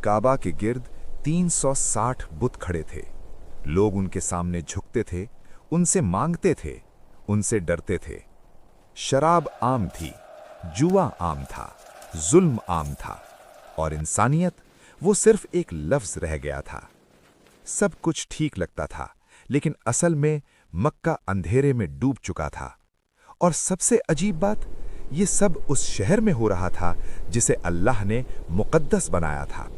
काबा के गिर्द 360 बुत खड़े थे। लोग उनके सामने झुकते थे, उनसे मांगते थे, उनसे डरते थे। शराब आम थी, जुआ आम था, जुल्म आम था, और इंसानियत वो सिर्फ एक लफ्ज रह गया था। सब कुछ ठीक लगता था, लेकिन असल में मक्का अंधेरे में डूब चुका था। और सबसे अजीब बात, ये सब उस शहर में हो रहा था जिसे अल्लाह ने मुक़द्दस बनाया था।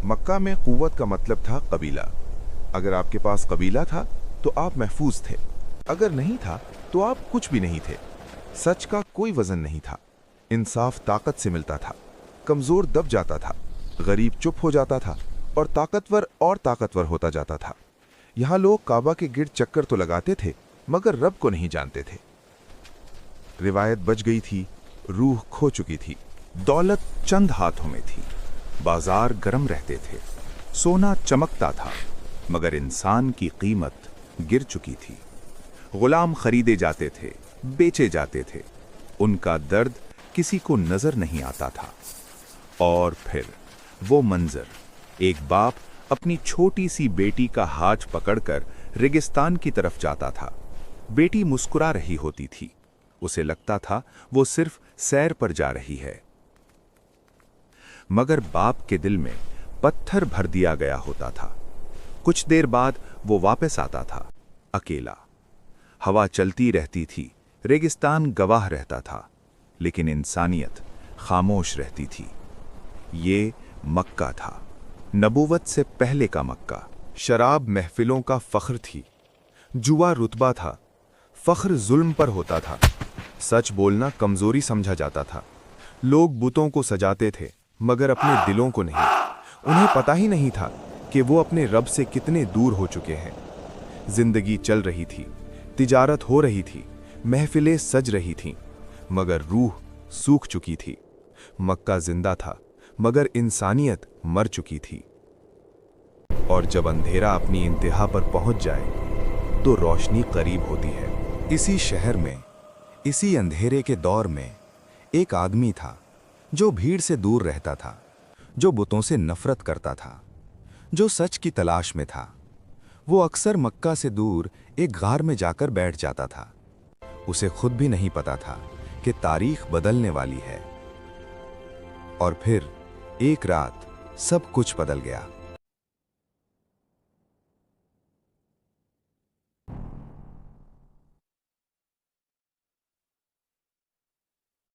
मक्का में क़ुव्वत का मतलब था कबीला। अगर आपके पास कबीला था तो आप महफूज थे, अगर नहीं था तो आप कुछ भी नहीं थे। सच का कोई वजन नहीं था, इंसाफ ताकत से मिलता था। कमजोर दब जाता था, गरीब चुप हो जाता था, और ताकतवर होता जाता था। यहाँ लोग काबा के गिर्द चक्कर तो लगाते थे, मगर रब को नहीं जानते थे। रिवायत बच गई थी, रूह खो चुकी थी। दौलत चंद हाथों में थी, बाजार गर्म रहते थे, सोना चमकता था, मगर इंसान की कीमत गिर चुकी थी। गुलाम खरीदे जाते थे, बेचे जाते थे, उनका दर्द किसी को नजर नहीं आता था। और फिर वो मंजर, एक बाप अपनी छोटी सी बेटी का हाथ पकड़कर रेगिस्तान की तरफ जाता था। बेटी मुस्कुरा रही होती थी, उसे लगता था वो सिर्फ सैर पर जा रही है, मगर बाप के दिल में पत्थर भर दिया गया होता था। कुछ देर बाद वो वापस आता था, अकेला। हवा चलती रहती थी, रेगिस्तान गवाह रहता था, लेकिन इंसानियत खामोश रहती थी। ये मक्का था, नबूवत से पहले का मक्का। शराब महफिलों का फख्र थी, जुआ रुतबा था, फख्र जुल्म पर होता था। सच बोलना कमजोरी समझा जाता था। लोग बुतों को सजाते थे, मगर अपने दिलों को नहीं। उन्हें पता ही नहीं था कि वो अपने रब से कितने दूर हो चुके हैं। जिंदगी चल रही थी, तिजारत हो रही थी, महफिलें सज रही थीं, मगर रूह सूख चुकी थी। मक्का जिंदा था, मगर इंसानियत मर चुकी थी। और जब अंधेरा अपनी इंतहा पर पहुंच जाए तो रोशनी करीब होती है। इसी शहर में, इसी अंधेरे के दौर में एक आदमी था जो भीड़ से दूर रहता था, जो बुतों से नफरत करता था, जो सच की तलाश में था। वो अक्सर मक्का से दूर एक गार में जाकर बैठ जाता था। उसे खुद भी नहीं पता था कि तारीख बदलने वाली है। और फिर एक रात सब कुछ बदल गया।